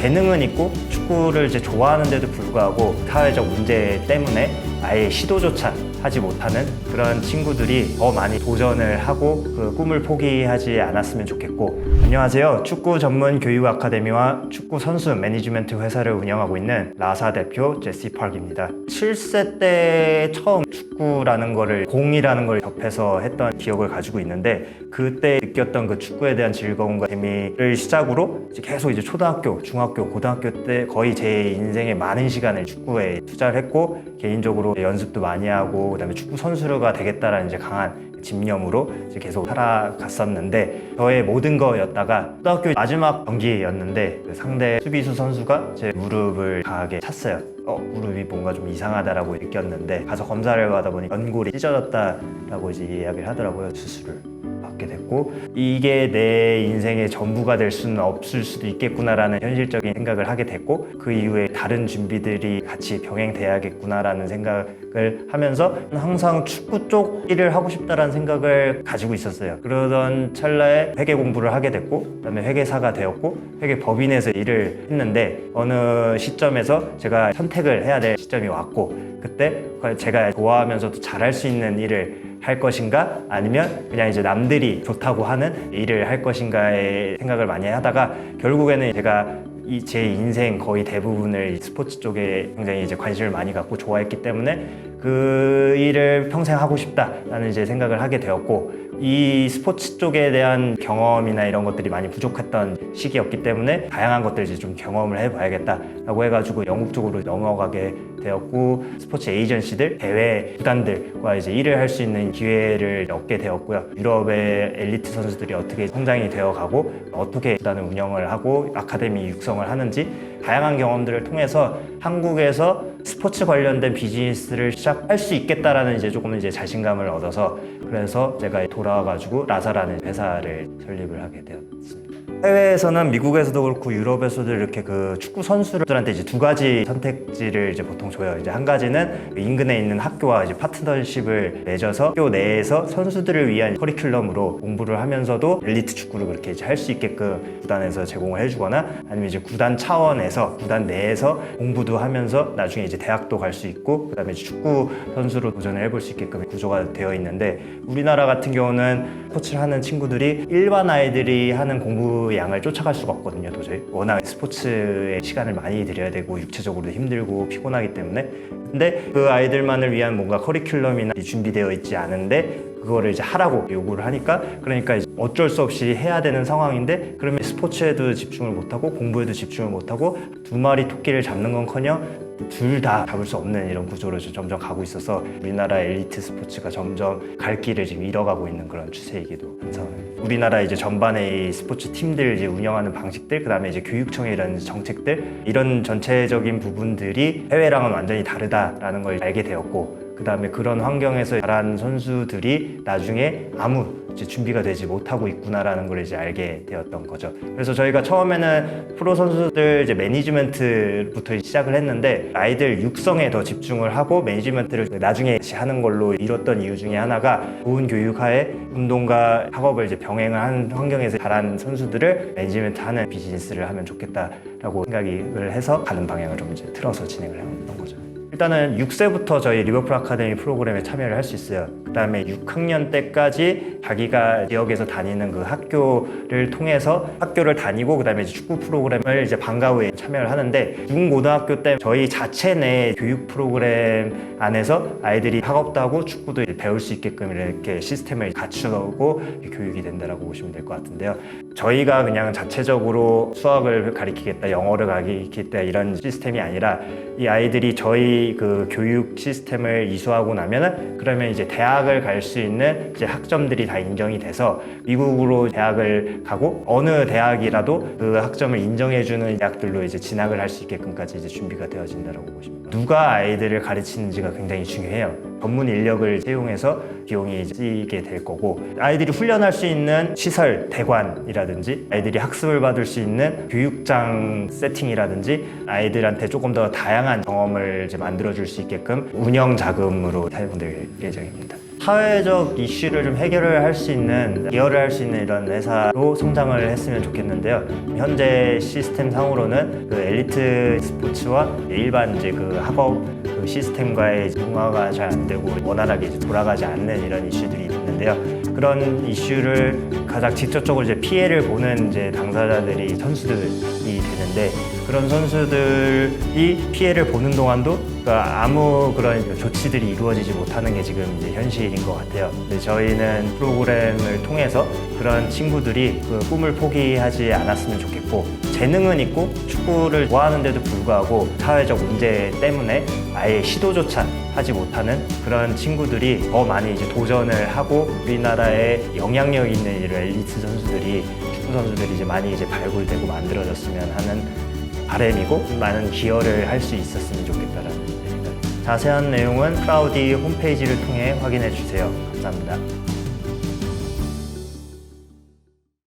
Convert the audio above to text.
재능은 있고 축구를 이제 좋아하는데도 불구하고 사회적 문제 때문에 아예 시도조차 하지 못하는 그런 친구들이 더 많이 도전을 하고 그 꿈을 포기하지 않았으면 좋겠고. 안녕하세요. 축구 전문 교육 아카데미와 축구 선수 매니지먼트 회사를 운영하고 있는 라사 대표 제시 파크입니다. 7세 때 처음 축구라는 거를 공이라는 걸 접해서 했던 기억을 가지고 있는데, 그때 느꼈던 그 축구에 대한 즐거움과 재미를 시작으로 계속 이제 초등학교, 중학교, 고등학교 때 거의 제 인생의 많은 시간을 축구에 투자를 했고, 개인적으로 연습도 많이 하고 그다음에 축구 선수가 되겠다라는 이제 강한 집념으로 이제 계속 살아갔었는데, 저의 모든 거였다가 초등학교 마지막 경기였는데 그 상대 수비수 선수가 제 무릎을 강하게 찼어요. 무릎이 뭔가 좀 이상하다라고 느꼈는데, 가서 검사를 받아보니 연골이 찢어졌다라고 이제 이야기를 하더라고요. 수술을 받게 됐고, 이게 내 인생의 전부가 될 수는 없을 수도 있겠구나라는 현실적인 생각을 하게 됐고, 그 이후에 다른 준비들이 같이 병행돼야겠구나라는 생각을 하면서 항상 축구 쪽 일을 하고 싶다라는 생각을 가지고 있었어요. 그러던 찰나에 회계 공부를 하게 됐고, 그다음에 회계사가 되었고, 회계법인에서 일을 했는데, 어느 시점에서 제가 선택을 해야 될 시점이 왔고, 그때 제가 좋아하면서도 잘할 수 있는 일을 할 것인가, 아니면 그냥 이제 남들이 좋다고 하는 일을 할 것인가의 생각을 많이 하다가, 결국에는 제가 제 인생 거의 대부분을 스포츠 쪽에 굉장히 이제 관심을 많이 갖고 좋아했기 때문에 그 일을 평생 하고 싶다라는 이제 생각을 하게 되었고, 이 스포츠 쪽에 대한 경험이나 이런 것들이 많이 부족했던 시기였기 때문에 다양한 것들 이제 좀 경험을 해봐야겠다라고 해가지고 영국 쪽으로 넘어가게 되었고, 스포츠 에이전시들, 대회 구단들과 이제 일을 할 수 있는 기회를 얻게 되었고요. 유럽의 엘리트 선수들이 어떻게 성장이 되어가고 어떻게 구단을 운영을 하고 아카데미 육성을 하는지 다양한 경험들을 통해서 한국에서 스포츠 관련된 비즈니스를 시작할 수 있겠다라는 이제 조금 이제 자신감을 얻어서, 그래서 제가 돌아와가지고 라사라는 회사를 설립을 하게 되었습니다. 해외에서는 미국에서도 그렇고 유럽에서도 이렇게 그 축구 선수들한테 이제 두 가지 선택지를 이제 보통 줘요. 이제 한 가지는 인근에 있는 학교와 이제 파트너십을 맺어서 학교 내에서 선수들을 위한 커리큘럼으로 공부를 하면서도 엘리트 축구를 그렇게 이제 할 수 있게끔 구단에서 제공을 해주거나, 아니면 이제 구단 차원에서 구단 내에서 공부도 하면서 나중에 이제 대학도 갈 수 있고, 그다음에 이제 축구 선수로 도전을 해볼 수 있게끔 구조가 되어 있는데, 우리나라 같은 경우는 스포츠를 하는 친구들이 일반 아이들이 하는 공부 양을 쫓아갈 수가 없거든요. 도저히 워낙 스포츠에 시간을 많이 들여야 되고 육체적으로도 힘들고 피곤하기 때문에. 근데 그 아이들만을 위한 뭔가 커리큘럼이나 준비되어 있지 않은데 그거를 이제 하라고 요구를 하니까, 그러니까 이제 어쩔 수 없이 해야 되는 상황인데, 그러면 스포츠에도 집중을 못하고 공부에도 집중을 못하고 두 마리 토끼를 잡는 건커녕 둘 다 잡을 수 없는 이런 구조로 점점 가고 있어서 우리나라 엘리트 스포츠가 점점 갈 길을 지금 잃어가고 있는 그런 추세이기도 한 상황입니다. 우리나라 이제 전반의 이 스포츠 팀들 이제 운영하는 방식들, 그다음에 이제 교육청의 이런 정책들, 이런 전체적인 부분들이 해외랑은 완전히 다르다라는 걸 알게 되었고, 그 다음에 그런 환경에서 잘한 선수들이 나중에 아무 이제 준비가 되지 못하고 있구나라는 걸 이제 알게 되었던 거죠. 그래서 저희가 처음에는 프로 선수들 이제 매니지먼트부터 시작을 했는데, 아이들 육성에 더 집중을 하고 매니지먼트를 나중에 하는 걸로 이뤘던 이유 중에 하나가, 좋은 교육하에 운동과 학업을 이제 병행을 하는 환경에서 잘한 선수들을 매니지먼트 하는 비즈니스를 하면 좋겠다라고 생각을 해서 가는 방향을 좀 이제 틀어서 진행을 해왔던 거죠. 일단은 6세부터 저희 리버풀 아카데미 프로그램에 참여를 할 수 있어요. 그 다음에 6학년 때까지 자기가 지역에서 다니는 그 학교를 통해서 학교를 다니고, 그 다음에 축구 프로그램을 이제 방과 후에 참여를 하는데, 중고등학교 때 저희 자체 내 교육 프로그램 안에서 아이들이 학업도 하고 축구도 배울 수 있게끔 이렇게 시스템을 갖추고 교육이 된다라고 보시면 될 것 같은데요. 저희가 그냥 자체적으로 수학을 가르치겠다, 영어를 가르치겠다 이런 시스템이 아니라, 이 아이들이 저희 그 교육 시스템을 이수하고 나면은, 그러면 이제 대학을 갈 수 있는 이제 학점들이 다 인정이 돼서 미국으로 대학을 가고, 어느 대학이라도 그 학점을 인정해주는 대학들로 이제 진학을 할 수 있게끔까지 이제 준비가 되어진다라고 보시면 됩니다. 누가 아이들을 가르치는지가 굉장히 중요해요. 전문 인력을 채용해서 비용이 쓰이게 될 거고, 아이들이 훈련할 수 있는 시설, 대관이라든지 아이들이 학습을 받을 수 있는 교육장 세팅이라든지 아이들한테 조금 더 다양한 경험을 이제 만들어줄 수 있게끔 운영 자금으로 사용될 예정입니다. 사회적 이슈를 좀 해결을 할 수 있는, 기여를 할 수 있는 이런 회사로 성장을 했으면 좋겠는데요. 현재 시스템 상으로는 그 엘리트 스포츠와 일반 이제 그 학업 그 시스템과의 융화가 잘 안 되고 원활하게 이제 돌아가지 않는 이런 이슈들이 있는데요. 그런 이슈를 가장 직접적으로 이제 피해를 보는 이제 당사자들이 선수들이 되는데, 그런 선수들이 피해를 보는 동안도 그러니까 아무 그런 조치들이 이루어지지 못하는 게 지금 이제 현실인 것 같아요. 근데 저희는 프로그램을 통해서 그런 친구들이 그 꿈을 포기하지 않았으면 좋겠고, 재능은 있고 축구를 좋아하는데도 불구하고 사회적 문제 때문에 아예 시도조차 하지 못하는 그런 친구들이 더 많이 이제 도전을 하고 우리나라에 영향력 있는 이런 엘리트 선수들이, 축구 선수들이 이제 많이 이제 발굴되고 만들어졌으면 하는 바람이고, 많은 기여를 할 수 있었으면 좋겠다라는 생각. 자세한 내용은 클라우디 홈페이지를 통해 확인해 주세요. 감사합니다.